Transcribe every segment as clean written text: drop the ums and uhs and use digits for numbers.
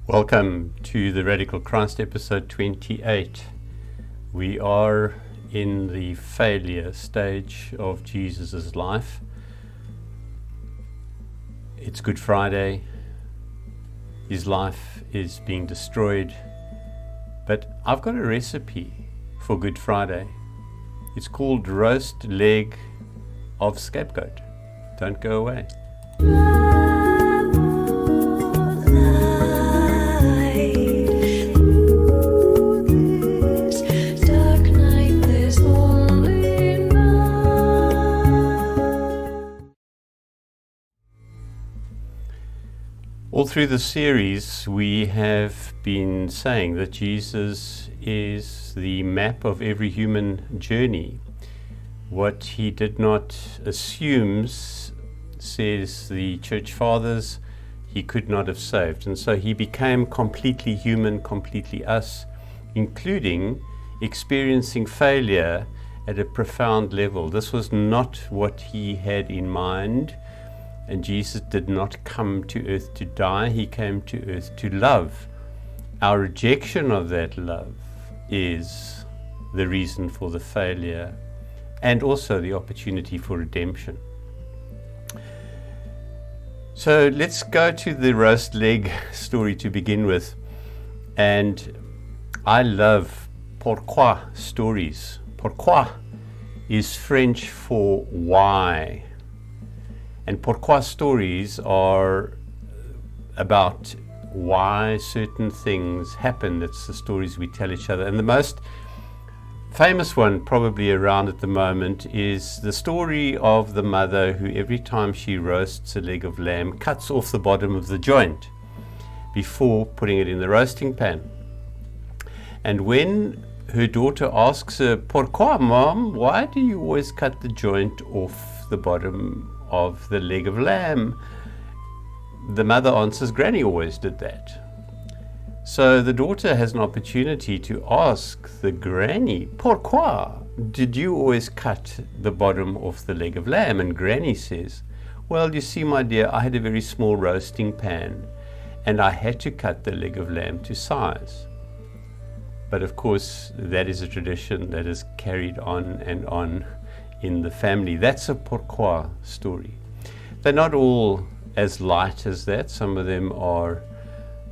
Welcome to the Radical Christ episode 28. We are in the failure stage of Jesus' life. It's Good Friday. His life is being destroyed. But I've got a recipe for Good Friday. It's called roast leg of scapegoat. Don't go away. All through the series, we have been saying that Jesus is the map of every human journey. What he did not assume, says the church fathers, he could not have saved. And so he became completely human, completely us, including experiencing failure at a profound level. This was not what he had in mind. And Jesus did not come to earth to die, he came to earth to love. Our rejection of that love is the reason for the failure and also the opportunity for redemption. So let's go to the roast leg story to begin with. And I love pourquoi stories. Pourquoi is French for why. And pourquoi stories are about why certain things happen. It's the stories we tell each other. And the most famous one probably around at the moment is the story of the mother who every time she roasts a leg of lamb cuts off the bottom of the joint before putting it in the roasting pan. And when her daughter asks her, "Pourquoi, Mom? Why do you always cut the joint off the bottom of the leg of lamb?" The mother answers, "Granny always did that." So the daughter has an opportunity to ask the granny, "Pourquoi did you always cut the bottom off the leg of lamb?" And Granny says, "Well, you see, my dear, I had a very small roasting pan and I had to cut the leg of lamb to size." But of course, that is a tradition that is carried on and on in the family. That's a pourquoi story. They're not all as light as that. Some of them are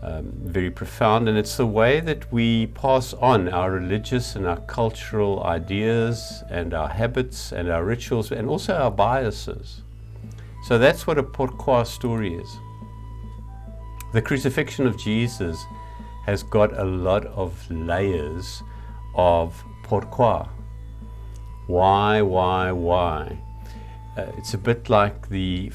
very profound, and it's the way that we pass on our religious and our cultural ideas and our habits and our rituals and also our biases. So that's what a pourquoi story is. The crucifixion of Jesus has got a lot of layers of pourquoi. Why? It's a bit like the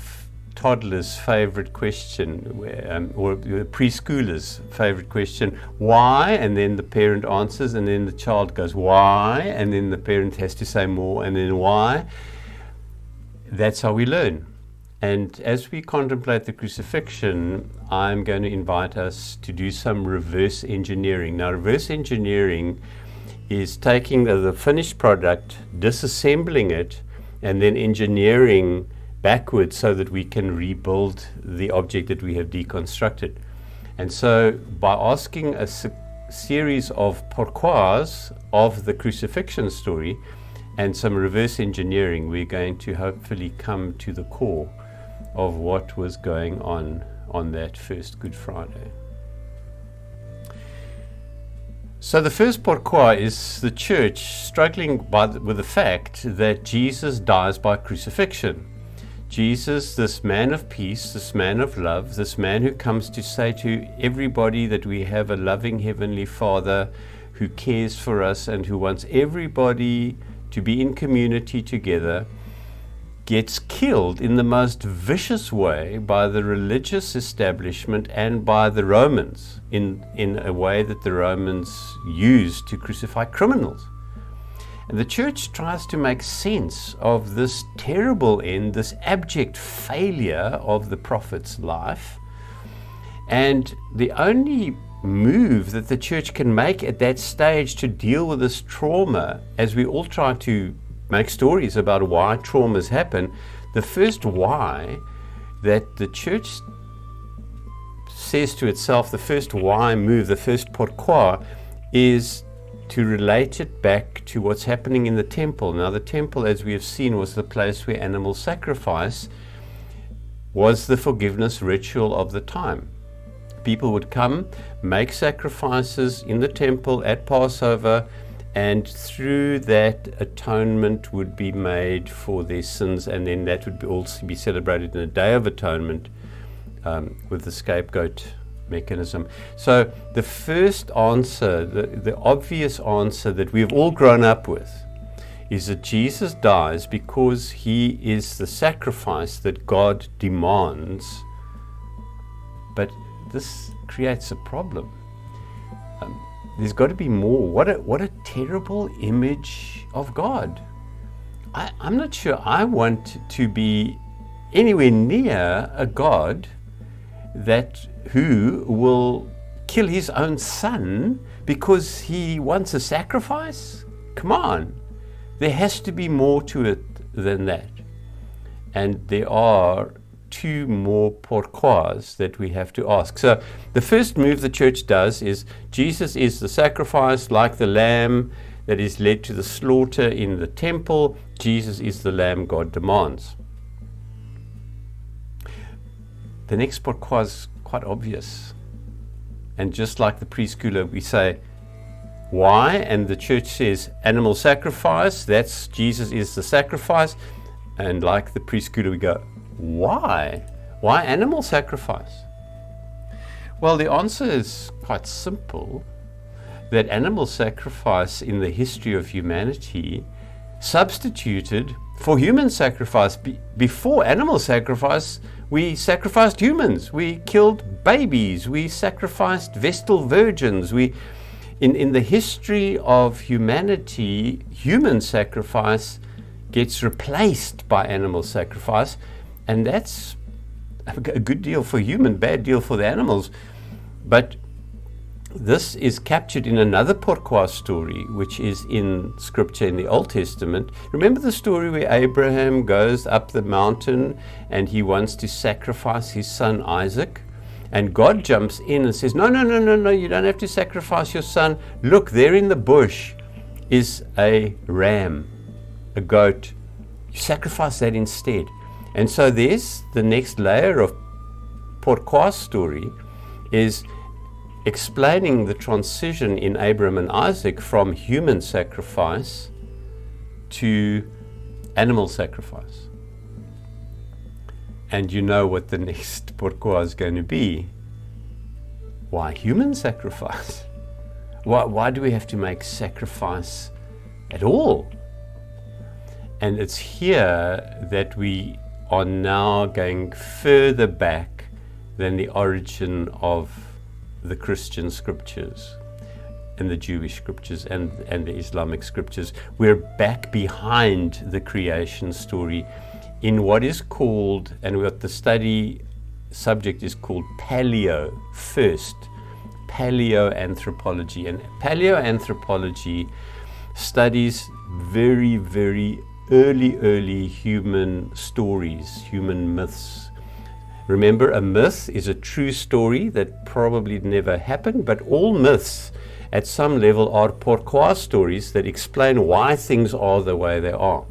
toddler's favorite question, or the preschooler's favorite question, why? And then the parent answers, and then the child goes, why? And then the parent has to say more, and then why? That's how we learn. And as we contemplate the crucifixion, I'm going to invite us to do some reverse engineering. Now, reverse engineering is taking the finished product, disassembling it, and then engineering backwards so that we can rebuild the object that we have deconstructed. And so by asking a series of pourquois of the crucifixion story and some reverse engineering, we're going to hopefully come to the core of what was going on that first Good Friday. So the first pourquoi is the church struggling with the fact that Jesus dies by crucifixion. Jesus, this man of peace, this man of love, this man who comes to say to everybody that we have a loving Heavenly Father who cares for us and who wants everybody to be in community together, gets killed in the most vicious way by the religious establishment and by the Romans in a way that the Romans used to crucify criminals. And the church tries to make sense of this terrible end, this abject failure of the prophet's life. And the only move that the church can make at that stage to deal with this trauma, as we all try to make stories about why traumas happen, the first why that the church says to itself, the first why move, the first pourquoi, is to relate it back to what's happening in the temple. Now, the temple, as we have seen, was the place where animal sacrifice was the forgiveness ritual of the time. People would come, make sacrifices in the temple at Passover, and through that atonement would be made for their sins, and then that would also be celebrated in a Day of Atonement with the scapegoat mechanism. So the first answer, the obvious answer that we've all grown up with, is that Jesus dies because he is the sacrifice that God demands. But this creates a problem. There's got to be more. What a terrible image of God. I'm not sure I want to be anywhere near a God who will kill his own son because he wants a sacrifice. Come on. There has to be more to it than that. And there are two more pourquois that we have to ask. So the first move the church does is Jesus is the sacrifice, like the lamb that is led to the slaughter in the temple. Jesus is the lamb God demands. The next pourquoi is quite obvious. And just like the preschooler, we say, why? And the church says animal sacrifice, that's Jesus is the sacrifice. And like the preschooler, we go, why? Why animal sacrifice? Well, the answer is quite simple, that animal sacrifice in the history of humanity substituted for human sacrifice. Before animal sacrifice, we sacrificed humans. We killed babies. We sacrificed Vestal virgins. In the history of humanity, human sacrifice gets replaced by animal sacrifice, and that's a good deal for human, bad deal for the animals. But this is captured in another pourquoi story, which is in scripture in the Old Testament. Remember the story where Abraham goes up the mountain and he wants to sacrifice his son Isaac? And God jumps in and says, no, you don't have to sacrifice your son. Look, there in the bush is a ram, a goat. You sacrifice that instead. And so there's the next layer of pourquoi story, is explaining the transition in Abraham and Isaac from human sacrifice to animal sacrifice. And you know what the next pourquoi is going to be. Why human sacrifice? Why do we have to make sacrifice at all? And it's here that we are now going further back than the origin of the Christian scriptures and the Jewish scriptures and the Islamic scriptures. We're back behind the creation story in what is called, and what the study subject is called, paleoanthropology. And paleoanthropology studies very, very early human stories, human myths. Remember, a myth is a true story that probably never happened, but all myths at some level are pourquoi stories that explain why things are the way they are.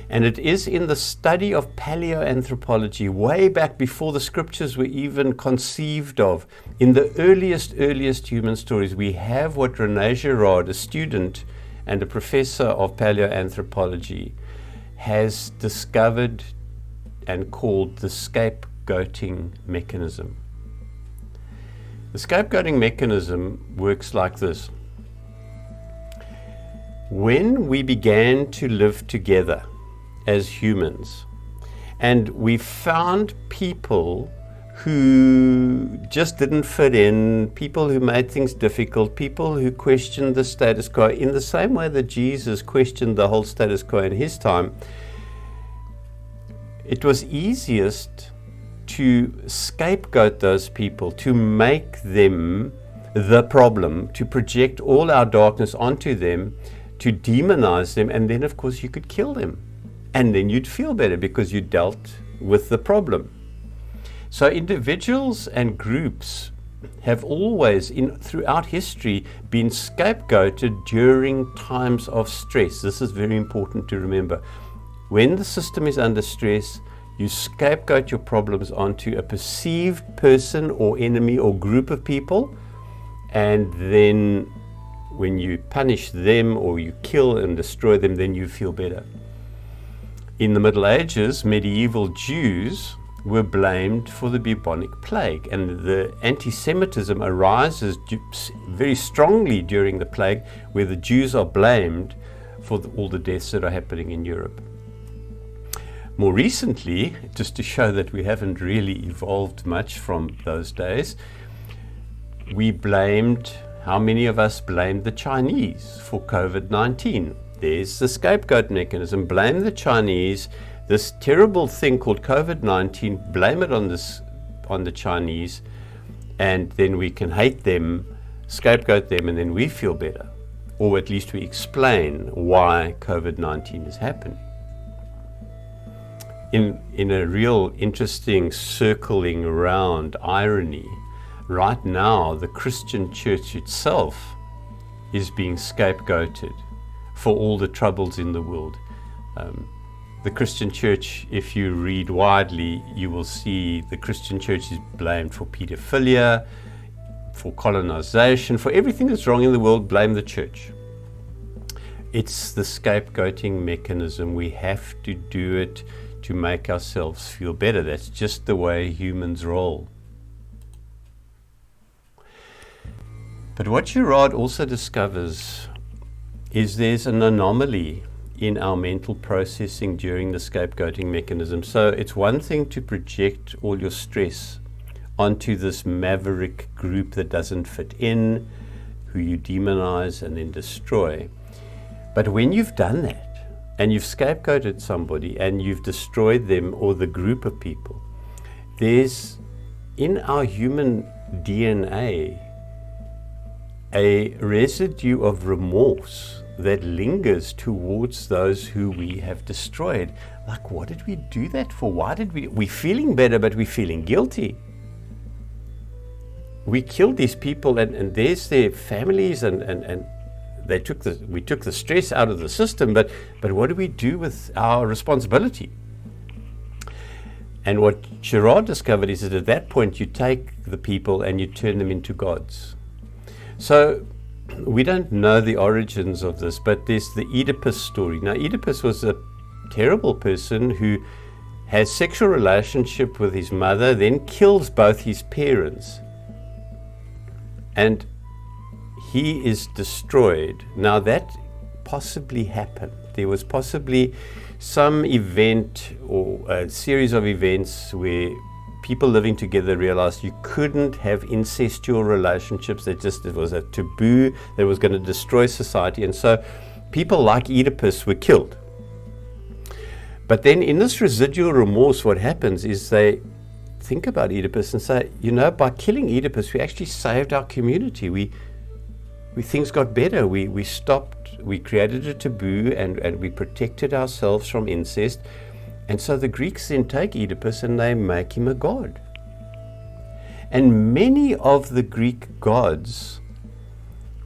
And it is in the study of paleoanthropology, way back before the scriptures were even conceived of, in the earliest human stories, we have what René Girard, a student and a professor of paleoanthropology, has discovered and called the scapegoating mechanism. The scapegoating mechanism works like this. When we began to live together as humans, and we found people who just didn't fit in, people who made things difficult, people who questioned the status quo in the same way that Jesus questioned the whole status quo in his time, it was easiest to scapegoat those people, to make them the problem, to project all our darkness onto them, to demonize them, and then of course you could kill them. And then you'd feel better because you dealt with the problem. So individuals and groups have always, throughout history, been scapegoated during times of stress. This is very important to remember. When the system is under stress, you scapegoat your problems onto a perceived person or enemy or group of people, and then when you punish them or you kill and destroy them, then you feel better. In the Middle Ages, medieval Jews were blamed for the bubonic plague, and the anti-Semitism arises very strongly during the plague, where the Jews are blamed for all the deaths that are happening in Europe. More recently, just to show that we haven't really evolved much from those days, how many of us blamed the Chinese for COVID-19? There's the scapegoat mechanism. Blame the Chinese. This terrible thing called COVID-19, blame it on the Chinese, and then we can hate them, scapegoat them, and then we feel better. Or at least we explain why COVID-19 is happening. In a real interesting circling around irony, right now the Christian church itself is being scapegoated for all the troubles in the world. The Christian church, if you read widely, you will see the Christian church is blamed for pedophilia, for colonization, for everything that's wrong in the world. Blame the church. It's the scapegoating mechanism. We have to do it to make ourselves feel better. That's just the way humans roll. But what Girard also discovers is there's an anomaly in our mental processing during the scapegoating mechanism. So it's one thing to project all your stress onto this maverick group that doesn't fit in, who you demonize and then destroy. But when you've done that, and you've scapegoated somebody and you've destroyed them or the group of people, there's in our human DNA a residue of remorse that lingers towards those who we have destroyed. Like, what did we do that for? Why did we're feeling better, but we're feeling guilty. We killed these people, and there's their families, and we took the stress out of the system, but what do we do with our responsibility? And what Girard discovered is that at that point you take the people and you turn them into gods. So we don't know the origins of this, but there's the Oedipus story. Now, Oedipus was a terrible person who has sexual relationship with his mother, then kills both his parents, and he is destroyed. Now, that possibly happened. There was possibly some event or a series of events where people living together realized you couldn't have incestual relationships. It was a taboo that was going to destroy society. And so people like Oedipus were killed. But then in this residual remorse, what happens is they think about Oedipus and say, by killing Oedipus, we actually saved our community. Things got better. We stopped, we created a taboo, and we protected ourselves from incest. And so the Greeks then take Oedipus and they make him a god. And many of the Greek gods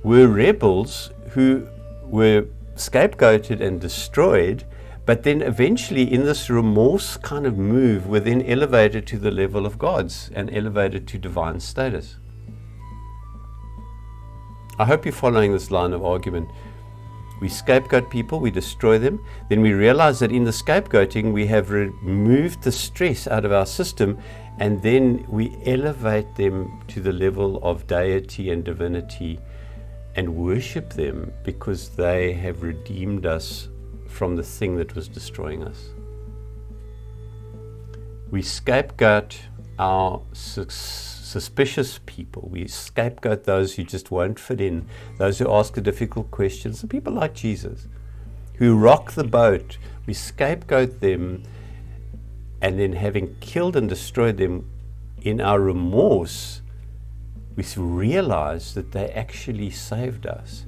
were rebels who were scapegoated and destroyed, but then eventually in this remorse kind of move were then elevated to the level of gods and elevated to divine status. I hope you're following this line of argument. We scapegoat people, we destroy them, then we realize that in the scapegoating we have removed the stress out of our system, and then we elevate them to the level of deity and divinity and worship them because they have redeemed us from the thing that was destroying us. We scapegoat our suspicious people. We scapegoat those who just won't fit in, those who ask the difficult questions, the people like Jesus, who rock the boat. We scapegoat them, and then having killed and destroyed them, in our remorse, we realize that they actually saved us,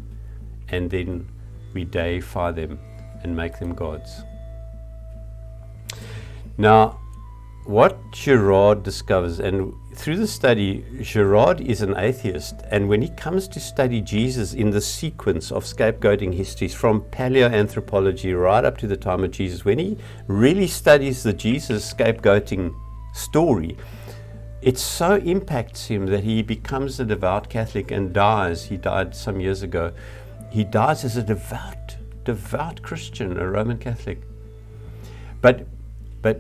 and then we deify them and make them gods. Now, what Girard discovers, and through the study, Girard is an atheist, and when he comes to study Jesus in the sequence of scapegoating histories from paleoanthropology right up to the time of Jesus, when he really studies the Jesus scapegoating story, it so impacts him that he becomes a devout Catholic and dies. He died some years ago. He dies as a devout Christian, a Roman Catholic. But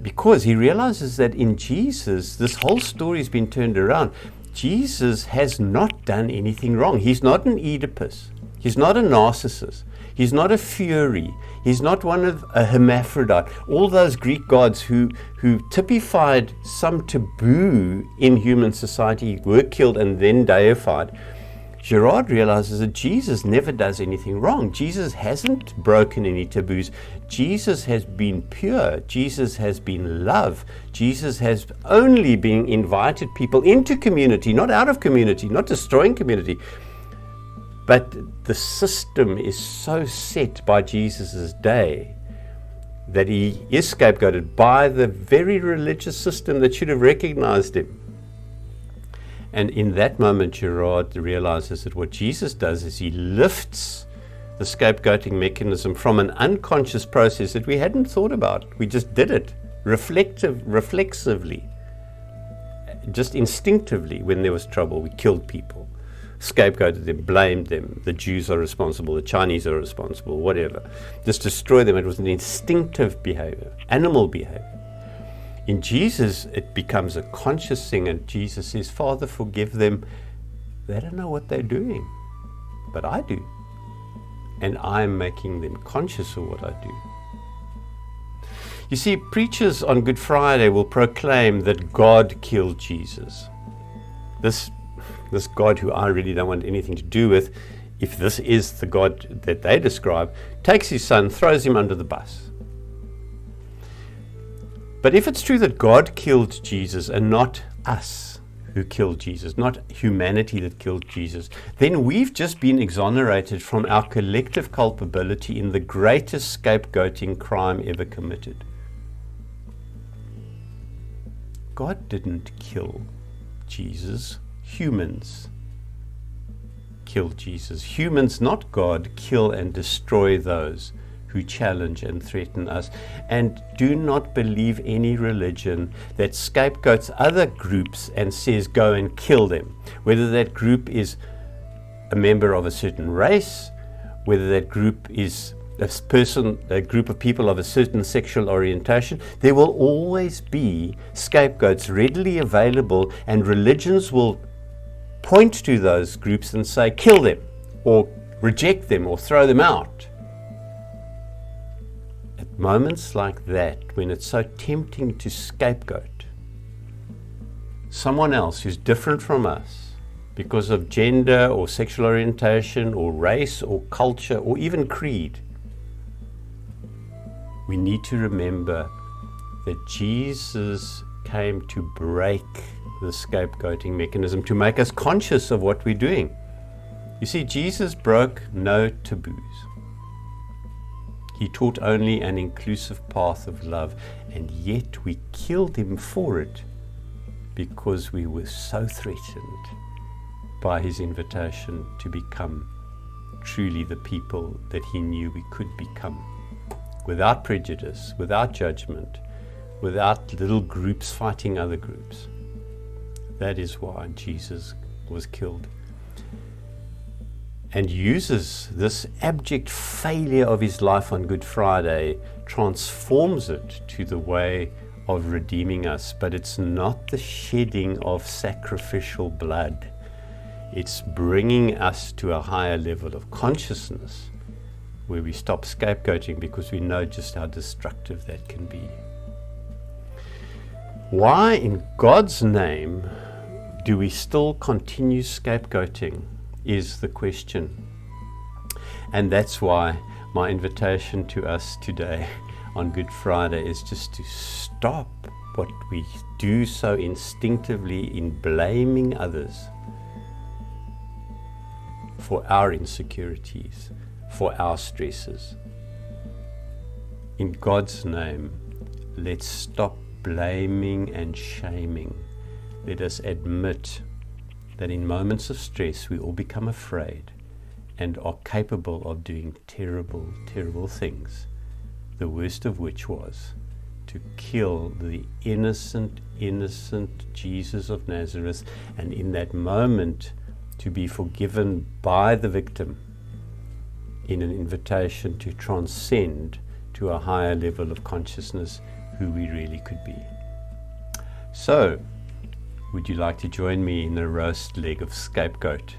because he realizes that in Jesus, this whole story has been turned around. Jesus has not done anything wrong. He's not an Oedipus. He's not a narcissist. He's not a fury. He's not one of a hermaphrodite. All those Greek gods who typified some taboo in human society were killed and then deified. Girard realizes that Jesus never does anything wrong. Jesus hasn't broken any taboos. Jesus has been pure. Jesus has been love. Jesus has only been invited people into community, not out of community, not destroying community. But the system is so set by Jesus' day that he is scapegoated by the very religious system that should have recognized him. And in that moment, Girard realizes that what Jesus does is he lifts the scapegoating mechanism from an unconscious process that we hadn't thought about. We just did it reflexively, just instinctively. When there was trouble, we killed people, scapegoated them, blamed them. The Jews are responsible, the Chinese are responsible, whatever. Just destroy them. It was an instinctive behavior, animal behavior. In Jesus, it becomes a conscious thing, and Jesus says, Father, forgive them. They don't know what they're doing, but I do. And I'm making them conscious of what I do. You see, preachers on Good Friday will proclaim that God killed Jesus. This God who I really don't want anything to do with, if this is the God that they describe, takes his son, throws him under the bus. But if it's true that God killed Jesus and not us who killed Jesus, not humanity that killed Jesus, then we've just been exonerated from our collective culpability in the greatest scapegoating crime ever committed. God didn't kill Jesus. Humans killed Jesus. Humans, not God, kill and destroy those who challenge and threaten us. And do not believe any religion that scapegoats other groups and says go and kill them. Whether that group is a member of a certain race, whether that group is a group of people of a certain sexual orientation, there will always be scapegoats readily available, and religions will point to those groups and say kill them, or reject them, or throw them out. At moments like that, when it's so tempting to scapegoat someone else who's different from us because of gender or sexual orientation or race or culture or even creed, we need to remember that Jesus came to break the scapegoating mechanism, to make us conscious of what we're doing. You see, Jesus broke no taboos. He taught only an inclusive path of love, and yet we killed him for it because we were so threatened by his invitation to become truly the people that he knew we could become, without prejudice, without judgment, without little groups fighting other groups. That is why Jesus was killed. And uses this abject failure of his life on Good Friday, transforms it to the way of redeeming us. But it's not the shedding of sacrificial blood. It's bringing us to a higher level of consciousness where we stop scapegoating because we know just how destructive that can be. Why in God's name do we still continue scapegoating is the question. And that's why my invitation to us today on Good Friday is just to stop what we do so instinctively in blaming others for our insecurities, for our stresses. In God's name, let's stop blaming and shaming, let us admit that in moments of stress we all become afraid and are capable of doing terrible, terrible things, the worst of which was to kill the innocent Jesus of Nazareth, and in that moment to be forgiven by the victim in an invitation to transcend to a higher level of consciousness who we really could be. So, would you like to join me in a roast leg of Scapegoat?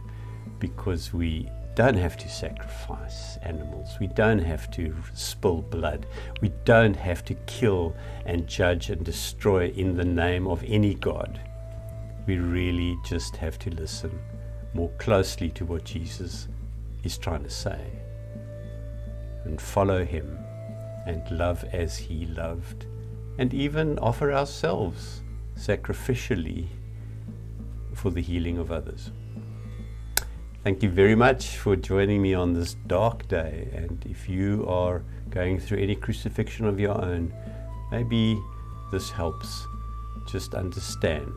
Because we don't have to sacrifice animals, we don't have to spill blood, we don't have to kill and judge and destroy in the name of any God. We really just have to listen more closely to what Jesus is trying to say and follow him and love as he loved, and even offer ourselves sacrificially for the healing of others. Thank you very much for joining me on this dark day, and if you are going through any crucifixion of your own, maybe this helps. Just understand,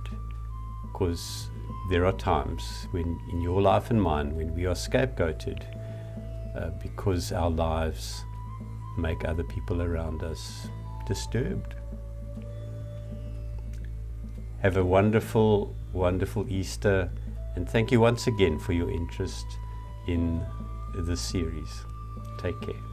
because there are times when in your life and mine when we are scapegoated because our lives make other people around us disturbed. Have a wonderful, wonderful Easter, and thank you once again for your interest in this series. Take care.